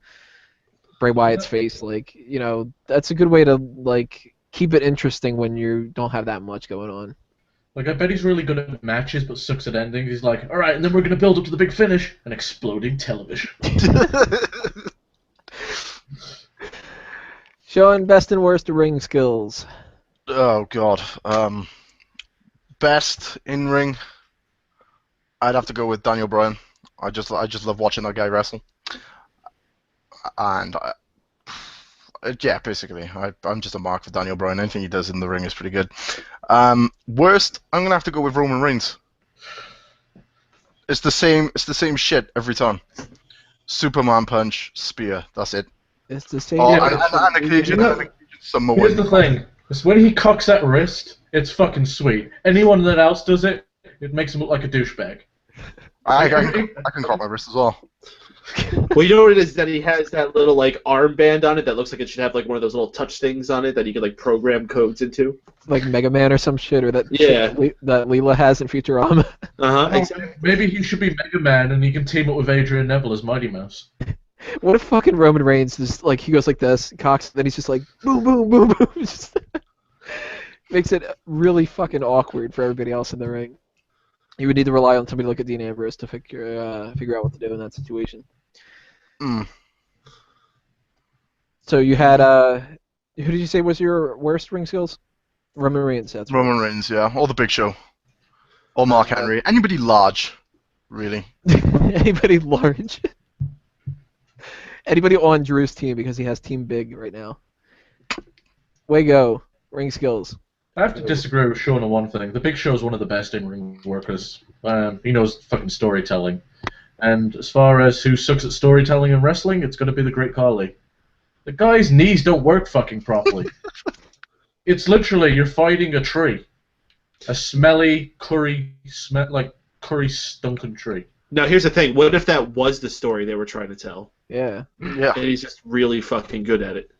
[SPEAKER 1] Bray Wyatt's face. Like, you know, that's a good way to like keep it interesting when you don't have that much going on.
[SPEAKER 4] Like, I bet he's really good at matches, but sucks at endings. He's like, all right, and then we're going to build up to the big finish, an exploding television.
[SPEAKER 1] Shaun, best and worst ring skills.
[SPEAKER 3] Oh god. Best in ring. I'd have to go with Daniel Bryan. I just love watching that guy wrestle. And yeah, basically, I'm just a mark for Daniel Bryan. Anything he does in the ring is pretty good. Worst, I'm gonna have to go with Roman Reigns. It's the same shit every time. Superman punch, spear. That's it.
[SPEAKER 1] It's the same.
[SPEAKER 3] Oh,
[SPEAKER 4] Yeah,
[SPEAKER 3] and occasionally some more.
[SPEAKER 4] Here's the thing. It's when he cocks that wrist, it's fucking sweet. Anyone that else does it, it makes him look like a douchebag.
[SPEAKER 3] I can cock my wrist as well.
[SPEAKER 2] Well, you know what it is, that he has that little like armband on it that looks like it should have like one of those little touch things on it that you can like program codes into.
[SPEAKER 1] Like Mega Man or some shit, or that
[SPEAKER 2] Yeah.
[SPEAKER 1] shit that Leela has in Futurama.
[SPEAKER 2] Exactly.
[SPEAKER 4] Maybe he should be Mega Man and he can team up with Adrian Neville as Mighty Mouse.
[SPEAKER 1] What if fucking Roman Reigns just like he goes like this, cocks, then he's just like boom, boom, boom, boom, just makes it really fucking awkward for everybody else in the ring. You would need to rely on somebody like a Dean Ambrose to figure out what to do in that situation.
[SPEAKER 3] Mm.
[SPEAKER 1] So you had who did you say was your worst ring skills? Roman Reigns. That's
[SPEAKER 3] Roman Reigns, yeah, or the Big Show, or Mark Henry, anybody large, really.
[SPEAKER 1] Anybody large? Anybody on Drew's team because he has Team Big right now. Wago, ring skills.
[SPEAKER 4] I have to disagree with Shaun on one thing. The Big Show is one of the best in-ring workers. He knows fucking storytelling. And as far as who sucks at storytelling in wrestling, it's going to be the Great Khali. The guy's knees don't work fucking properly. It's literally you're fighting a tree. A smelly, curry stunken tree.
[SPEAKER 2] Now here's the thing. What if that was the story they were trying to tell?
[SPEAKER 1] Yeah.
[SPEAKER 3] Yeah.
[SPEAKER 2] And he's just really fucking good at it.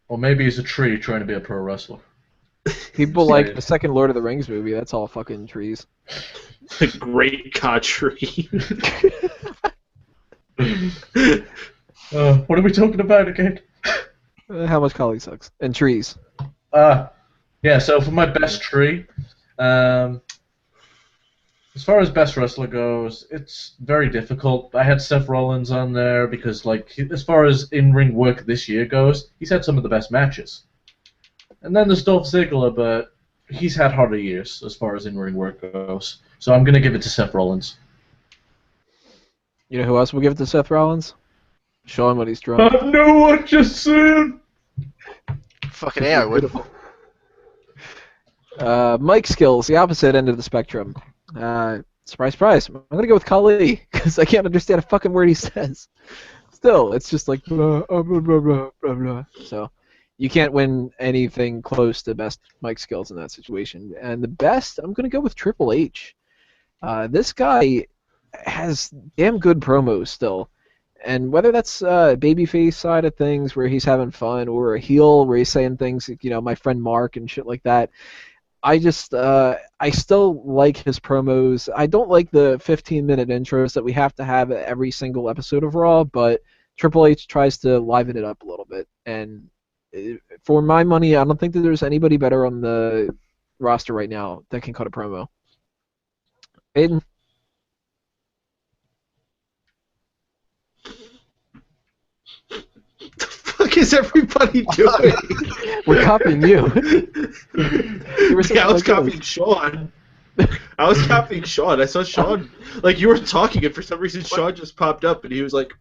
[SPEAKER 4] Or maybe he's a tree trying to be a pro wrestler.
[SPEAKER 1] People like the second Lord of the Rings movie. That's all fucking trees.
[SPEAKER 2] The Great Khali.
[SPEAKER 4] What are we talking about again?
[SPEAKER 1] How much Khali sucks and trees.
[SPEAKER 4] Yeah. So for my best tree, as far as best wrestler goes, it's very difficult. I had Seth Rollins on there because, like, as far as in-ring work this year goes, he's had some of the best matches. And then there's Dolph Ziggler, but he's had harder years as far as in-ring work goes. So I'm going to give it to Seth Rollins.
[SPEAKER 1] You know who else will give it to Seth Rollins? Shaun when he's drunk.
[SPEAKER 4] I know what you said!
[SPEAKER 3] Fucking A, I would.
[SPEAKER 1] Mike skills, the opposite end of the spectrum. Surprise, surprise. I'm going to go with Khali because I can't understand a fucking word he says. Still, it's just like blah, blah, blah, blah, blah, blah. So you can't win anything close to best Mike skills in that situation. And the best, I'm going to go with Triple H. This guy has damn good promos still. And whether that's babyface side of things where he's having fun or a heel where he's saying things like, you know, my friend Mark and shit like that, I still like his promos. I don't like the 15-minute intros that we have to have at every single episode of Raw, but Triple H tries to liven it up a little bit. And for my money, I don't think that there's anybody better on the roster right now that can cut a promo. Paden?
[SPEAKER 2] What is everybody doing?
[SPEAKER 1] We're copying you.
[SPEAKER 2] Yeah, I was copying Shaun. I was copying Shaun. I saw Shaun. Like, you were talking, and for some reason, Shaun just popped up, and he was like...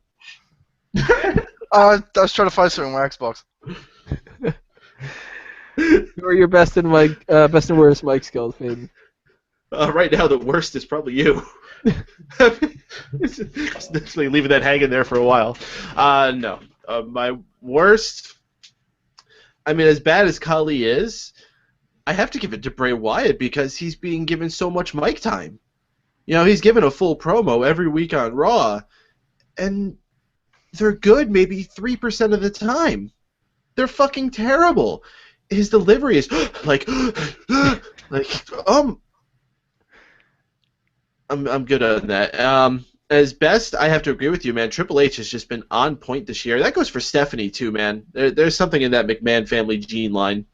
[SPEAKER 3] I was trying to find something on my Xbox.
[SPEAKER 1] Who are your best and worst Mike skills, Paden?
[SPEAKER 2] Right now, the worst is probably you. Just definitely leaving that hanging there for a while. No. My worst... I mean, as bad as Khali is, I have to give it to Bray Wyatt because he's being given so much mic time. You know, he's given a full promo every week on Raw, and they're good maybe 3% of the time. They're fucking terrible. His delivery is like, I'm good on that. As best, I have to agree with you, man. Triple H has just been on point this year. That goes for Stephanie too, man. There's something in that McMahon family gene line.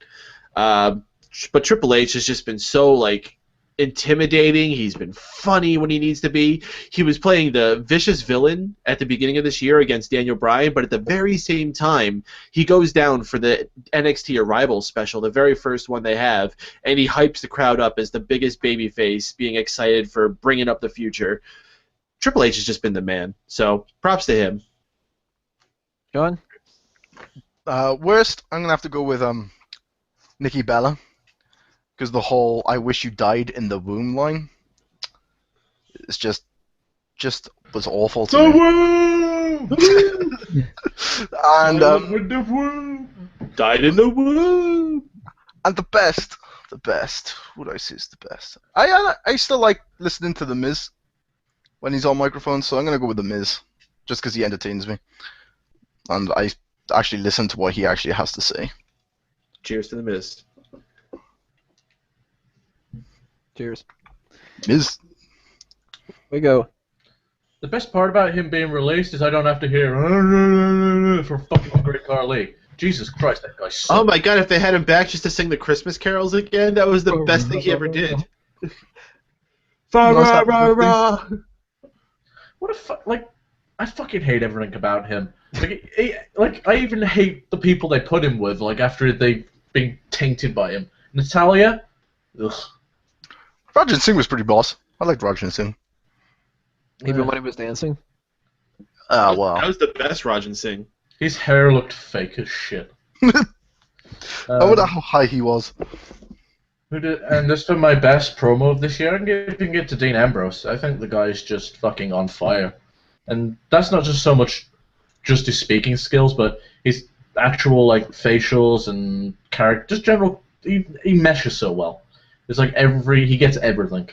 [SPEAKER 2] But Triple H has just been so like intimidating. He's been funny when he needs to be. He was playing the vicious villain at the beginning of this year against Daniel Bryan, but at the very same time, he goes down for the NXT Arrival special, the very first one they have, and he hypes the crowd up as the biggest babyface, being excited for bringing up the future. Triple H has just been the man, so props to him.
[SPEAKER 1] Shaun?
[SPEAKER 3] Worst, I'm gonna have to go with Nikki Bella, because the whole "I wish you died in the womb" line is just was awful to me. And
[SPEAKER 4] with the woo.
[SPEAKER 2] Died in the womb.
[SPEAKER 3] and the best, who do I say is the best? I still like listening to The Miz when he's on microphone, so I'm gonna go with The Miz, just because he entertains me, and I actually listen to what he actually has to say.
[SPEAKER 2] Cheers to the Miz.
[SPEAKER 1] Cheers.
[SPEAKER 3] Miz.
[SPEAKER 1] We go.
[SPEAKER 4] The best part about him being released is I don't have to hear for fucking Great Carly. Jesus Christ, that guy sucks.
[SPEAKER 2] Oh my god, if they had him back just to sing the Christmas carols again, that was the best thing he ever did. Rah.
[SPEAKER 4] What a like, I fucking hate everything about him. Like, I even hate the people they put him with, like, after they've been tainted by him. Natalia? Ugh.
[SPEAKER 3] Rajin Singh was pretty boss. I liked Rajin Singh.
[SPEAKER 1] Even when he was dancing?
[SPEAKER 3] Ah, wow.
[SPEAKER 2] That was the best Rajan Singh.
[SPEAKER 4] His hair looked fake as shit.
[SPEAKER 3] I wonder how high he was.
[SPEAKER 4] And just for my best promo of this year, I'm giving it to Dean Ambrose. I think the guy's just fucking on fire. And that's not just so much just his speaking skills, but his actual like facials and character, just general. He meshes so well. It's like he gets everything.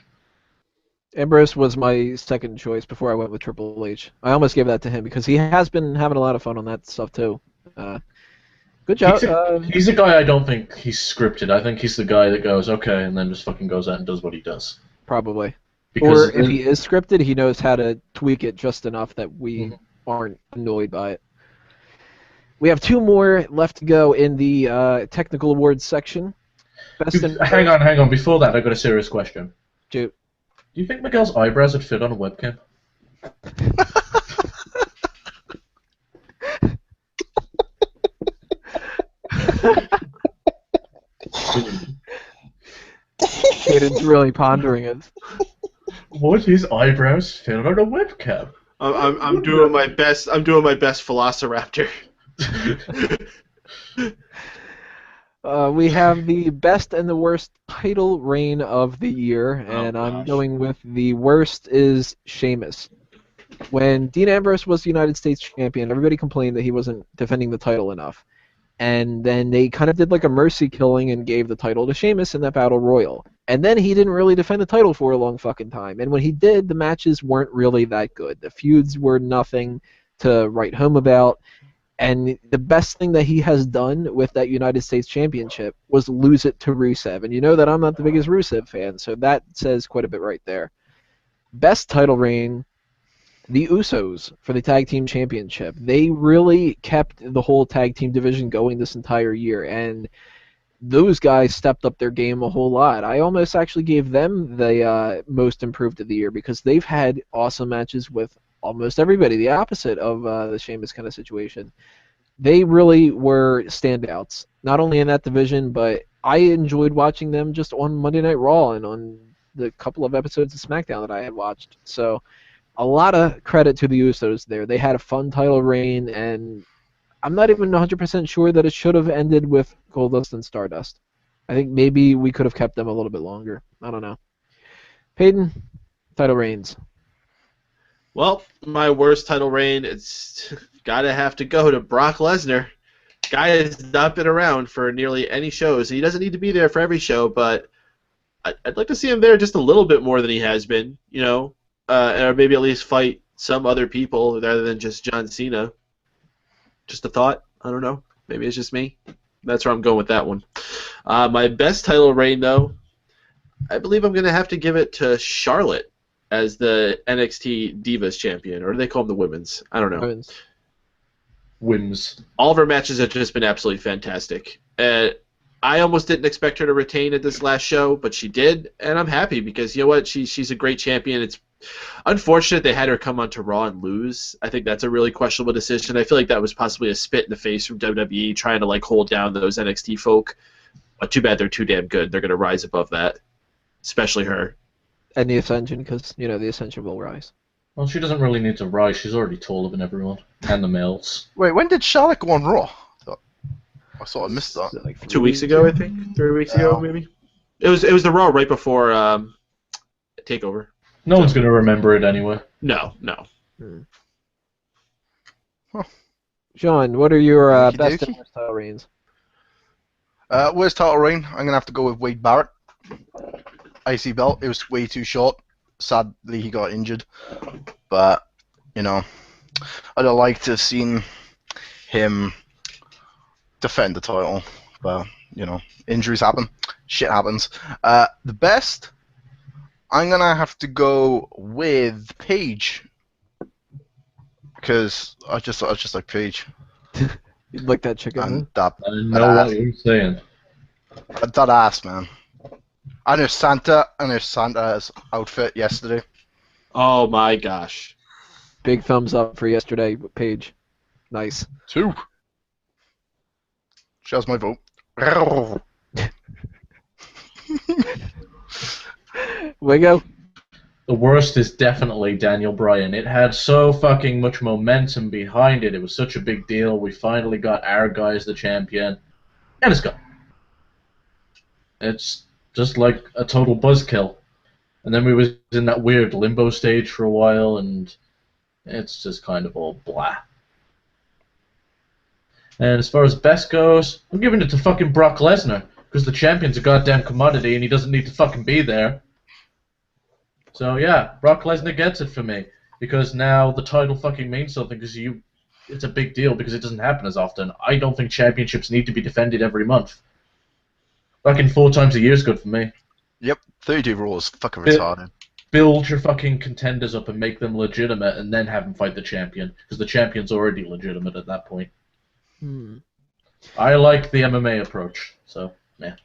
[SPEAKER 1] Ambrose was my second choice before I went with Triple H. I almost gave that to him because he has been having a lot of fun on that stuff too. Good job.
[SPEAKER 4] He's a guy I don't think he's scripted. I think he's the guy that goes, okay, and then just fucking goes out and does what he does.
[SPEAKER 1] Probably.
[SPEAKER 4] Because
[SPEAKER 1] or if he is scripted, he knows how to tweak it just enough that we aren't annoyed by it. We have two more left to go in the technical awards section.
[SPEAKER 4] Hang on. Before that, I got a serious question.
[SPEAKER 1] Shoot.
[SPEAKER 4] Do you think Miguel's eyebrows would fit on a webcam?
[SPEAKER 1] Paden's really pondering it.
[SPEAKER 4] Would his eyebrows fit on a webcam?
[SPEAKER 2] I'm doing my best. I'm doing my best Velociraptor.
[SPEAKER 1] We have the best and the worst title reign of the year, and I'm going with the worst is Sheamus. When Dean Ambrose was the United States champion, everybody complained that he wasn't defending the title enough. And then they kind of did like a mercy killing and gave the title to Sheamus in that Battle Royal. And then he didn't really defend the title for a long fucking time. And when he did, the matches weren't really that good. The feuds were nothing to write home about. And the best thing that he has done with that United States Championship was lose it to Rusev. And you know that I'm not the biggest Rusev fan, so that says quite a bit right there. Best title reign, the Usos for the Tag Team Championship. They really kept the whole tag team division going this entire year, and those guys stepped up their game a whole lot. I almost actually gave them the most improved of the year because they've had awesome matches with almost everybody, the opposite of the Sheamus kind of situation. They really were standouts, not only in that division, but I enjoyed watching them just on Monday Night Raw and on the couple of episodes of SmackDown that I had watched. So a lot of credit to the Usos there. They had a fun title reign, and I'm not even 100% sure that it should have ended with Goldust and Stardust. I think maybe we could have kept them a little bit longer. I don't know. Paden, title reigns.
[SPEAKER 2] Well, my worst title reign, it's gotta have to go to Brock Lesnar. Guy has not been around for nearly any shows. He doesn't need to be there for every show, but I'd like to see him there just a little bit more than he has been, you know, or maybe at least fight some other people rather than just John Cena. Just a thought. I don't know. Maybe it's just me. That's where I'm going with that one. My best title reign, though, I believe I'm going to have to give it to Charlotte as the NXT Divas champion, or do they call them the women's? I don't know.
[SPEAKER 4] Wins.
[SPEAKER 2] All of her matches have just been absolutely fantastic. I almost didn't expect her to retain at this last show, but she did, and I'm happy because you know what? She's a great champion. It's unfortunate they had her come onto Raw and lose. I think that's a really questionable decision. I feel like that was possibly a spit in the face from WWE trying to like hold down those NXT folk. But too bad they're too damn good. They're going to rise above that, especially her.
[SPEAKER 1] And the Ascension, because the Ascension will rise.
[SPEAKER 4] Well, she doesn't really need to rise. She's already taller than everyone. And the males.
[SPEAKER 3] Wait, when did Charlotte go on Raw? I sort of missed that.
[SPEAKER 1] Like
[SPEAKER 2] 2 weeks ago, I think. 3 weeks ago, maybe. It was the Raw right before Takeover.
[SPEAKER 4] No one's going to remember it anyway.
[SPEAKER 2] No.
[SPEAKER 1] Shaun, what are your
[SPEAKER 3] Okey
[SPEAKER 1] best
[SPEAKER 3] dokey.
[SPEAKER 1] and worst title reigns?
[SPEAKER 3] Worst title reign? I'm gonna have to go with Wade Barrett. IC belt. It was way too short. Sadly, he got injured. But I'd have liked to have seen him defend the title. But injuries happen. Shit happens. The best? I'm gonna have to go with Paige. Because I just like Paige.
[SPEAKER 1] You'd like that chicken?
[SPEAKER 3] And
[SPEAKER 1] Huh?
[SPEAKER 3] that,
[SPEAKER 4] I know what you're saying.
[SPEAKER 3] that ass, man. And her Santa's outfit yesterday.
[SPEAKER 2] Oh my gosh.
[SPEAKER 1] Big thumbs up for yesterday, Paige. Nice.
[SPEAKER 3] 2. Shows my vote.
[SPEAKER 1] Wago?
[SPEAKER 4] The worst is definitely Daniel Bryan. It had so fucking much momentum behind it. It was such a big deal. We finally got our guy as the champion. And it's gone. It's just like a total buzzkill. And then we was in that weird limbo stage for a while, and it's just kind of all blah. And as far as best goes, I'm giving it to fucking Brock Lesnar, because the champion's a goddamn commodity and he doesn't need to fucking be there. So yeah, Brock Lesnar gets it for me, because now the title fucking means something, because it's a big deal because it doesn't happen as often. I don't think championships need to be defended every month. Fucking 4 times a year is good for me.
[SPEAKER 3] Yep, 32 Raw is fucking retarded.
[SPEAKER 4] Build your fucking contenders up and make them legitimate, and then have them fight the champion, because the champion's already legitimate at that point. I like the MMA approach, so yeah.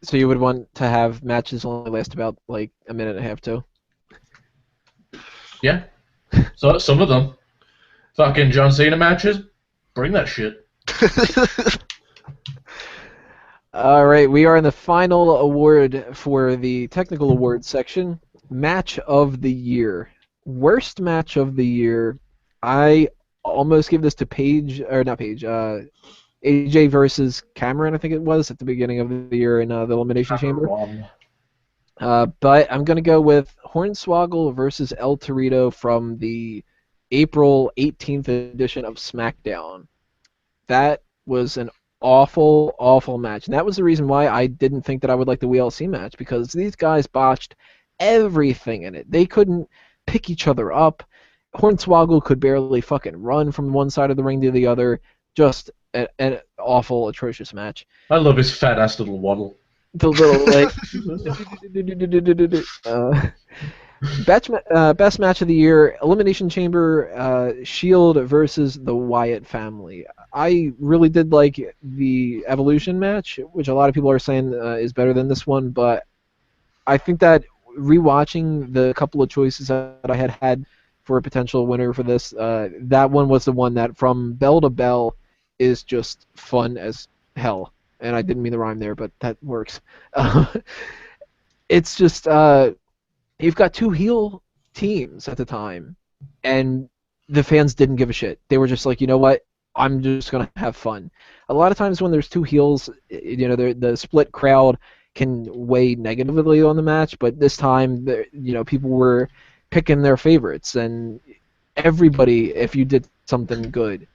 [SPEAKER 1] So you would want to have matches only last about like a minute and a half too?
[SPEAKER 4] Yeah. So some of them. Fucking John Cena matches, bring that shit.
[SPEAKER 1] All right, we are in the final award for the technical awards section. Match of the year. Worst match of the year. I almost give this to AJ versus Cameron, I think it was, at the beginning of the year in the Elimination Chamber. But I'm going to go with Hornswoggle versus El Torito from the April 18th edition of SmackDown. That was an awful, awful match. And that was the reason why I didn't think that I would like the WLC match, because these guys botched everything in it. They couldn't pick each other up. Hornswoggle could barely fucking run from one side of the ring to the other. Just an awful, atrocious match.
[SPEAKER 4] I love his fat ass little waddle.
[SPEAKER 1] The little best match of the year: Elimination Chamber, Shield versus the Wyatt family. I really did like the Evolution match, which a lot of people are saying is better than this one, but I think that rewatching the couple of choices that I had for a potential winner for this, that one was the one that from bell to bell is just fun as hell. And I didn't mean the rhyme there, but that works. It's just, you've got 2 heel teams at the time, and the fans didn't give a shit. They were just like, you know what, I'm just going to have fun. A lot of times when there's 2 heels, the split crowd can weigh negatively on the match, but this time, people were picking their favorites, and everybody, if you did something good,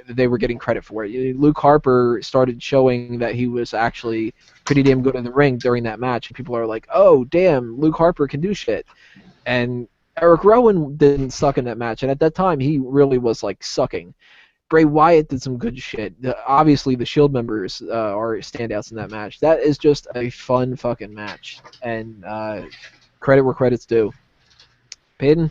[SPEAKER 1] they were getting credit for it. Luke Harper started showing that he was actually pretty damn good in the ring during that match, and people are like, oh, damn, Luke Harper can do shit. And Eric Rowan didn't suck in that match, and at that time, he really was, like, sucking. Bray Wyatt did some good shit. Obviously, the Shield members are standouts in that match. That is just a fun fucking match, and credit where credit's due. Paden?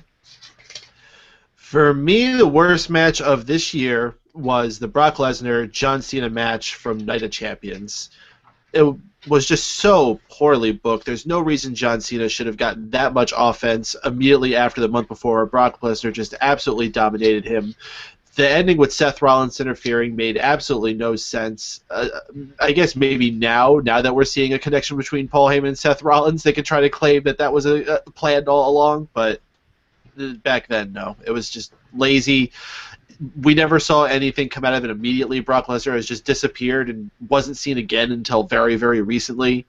[SPEAKER 2] For me, the worst match of this year was the Brock Lesnar John Cena match from Night of Champions. It was just so poorly booked. There's no reason John Cena should have gotten that much offense immediately after the month before. Brock Lesnar just absolutely dominated him. The ending with Seth Rollins interfering made absolutely no sense. I guess maybe now that we're seeing a connection between Paul Heyman and Seth Rollins, they could try to claim that was a planned all along, but back then, no. It was just lazy. We never saw anything come out of it immediately. Brock Lesnar has just disappeared and wasn't seen again until very, very recently.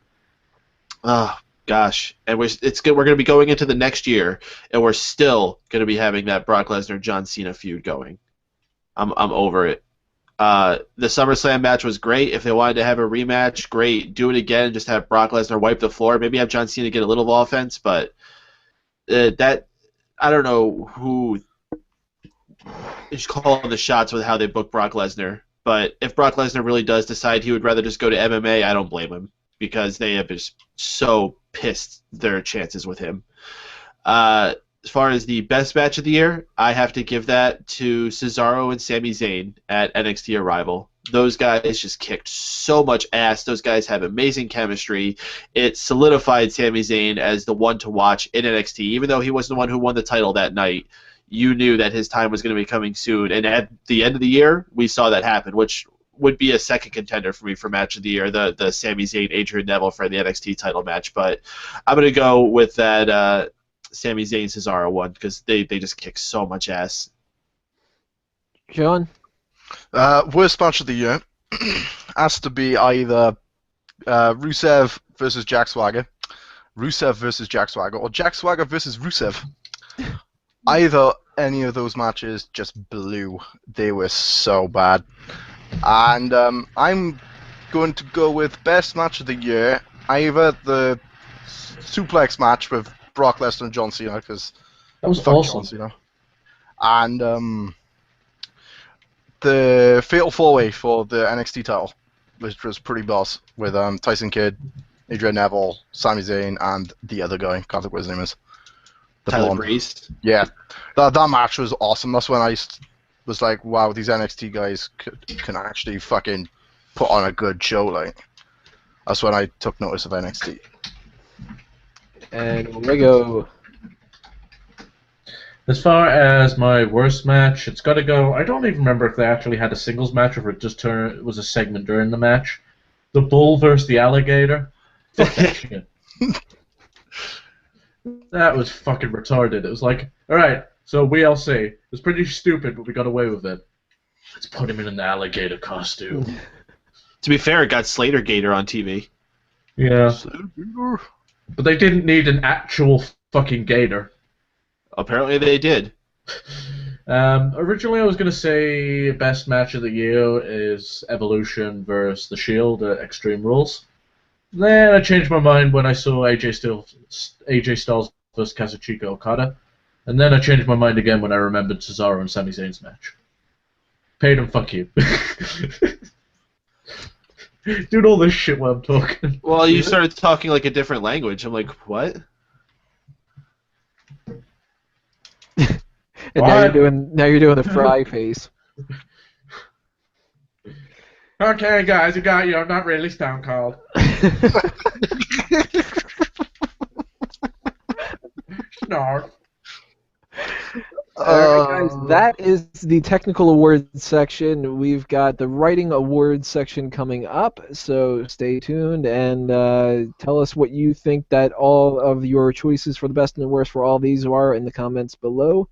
[SPEAKER 2] Oh, gosh. And we're going to be going into the next year, and we're still going to be having that Brock Lesnar-John Cena feud going. I'm over it. The SummerSlam match was great. If they wanted to have a rematch, great. Do it again. Just have Brock Lesnar wipe the floor. Maybe have John Cena get a little offense, but I don't know who is calling the shots with how they book Brock Lesnar. But if Brock Lesnar really does decide he would rather just go to MMA, I don't blame him because they have just so pissed their chances with him. As far as the best match of the year, I have to give that to Cesaro and Sami Zayn at NXT Arrival. Those guys just kicked so much ass. Those guys have amazing chemistry. It solidified Sami Zayn as the one to watch in NXT. Even though he wasn't the one who won the title that night, you knew that his time was going to be coming soon. And at the end of the year, we saw that happen, which would be a second contender for me for match of the year, the Sami Zayn, Adrian Neville for the NXT title match. But I'm going to go with that Sami Zayn Cesaro one because they just kick so much ass.
[SPEAKER 1] Shaun?
[SPEAKER 3] Worst match of the year has to be either Rusev versus Jack Swagger, Rusev versus Jack Swagger, or Jack Swagger versus Rusev. Either any of those matches just blew. They were so bad. And I'm going to go with best match of the year, either the suplex match with Brock Lesnar and John Cena, because
[SPEAKER 4] that was awesome.
[SPEAKER 3] John Cena. And the Fatal 4-Way for the NXT title, which was pretty boss, with Tyson Kidd, Adrian Neville, Sami Zayn, and the other guy. Can't think what his name is.
[SPEAKER 2] Tyler Breeze.
[SPEAKER 3] Yeah, that match was awesome. That's when I was like, wow, these NXT guys can actually fucking put on a good show. Like, that's when I took notice of NXT.
[SPEAKER 1] And Wago.
[SPEAKER 4] As far as my worst match, it's got to go. I don't even remember if they actually had a singles match or if it was a segment during the match. The bull versus the alligator. Fuck that shit. That was fucking retarded. It was like, alright, so WLC. It was pretty stupid, but we got away with it. Let's put him in an alligator costume.
[SPEAKER 2] To be fair, it got Slater Gator on TV.
[SPEAKER 4] Yeah. But they didn't need an actual fucking gator.
[SPEAKER 2] Apparently they did.
[SPEAKER 4] Originally I was going to say best match of the year is Evolution versus The Shield at Extreme Rules. Then I changed my mind when I saw AJ Styles versus Kazuchika Okada. And then I changed my mind again when I remembered Cesaro and Sami Zayn's match. Paden, fuck you. Doing all this shit while I'm talking.
[SPEAKER 2] Well, you started talking like a different language. I'm like, what?
[SPEAKER 1] And
[SPEAKER 4] What?
[SPEAKER 1] now you're doing the fry face.
[SPEAKER 4] Okay, guys, you got you. I'm not really Stone Cold. Snarf.
[SPEAKER 1] Alright, guys, that is the technical awards section. We've got the writing awards section coming up, so stay tuned and tell us what you think that all of your choices for the best and the worst for all these are in the comments below.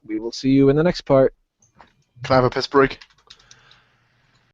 [SPEAKER 1] We will see you in the next part.
[SPEAKER 3] Can I have a piss break?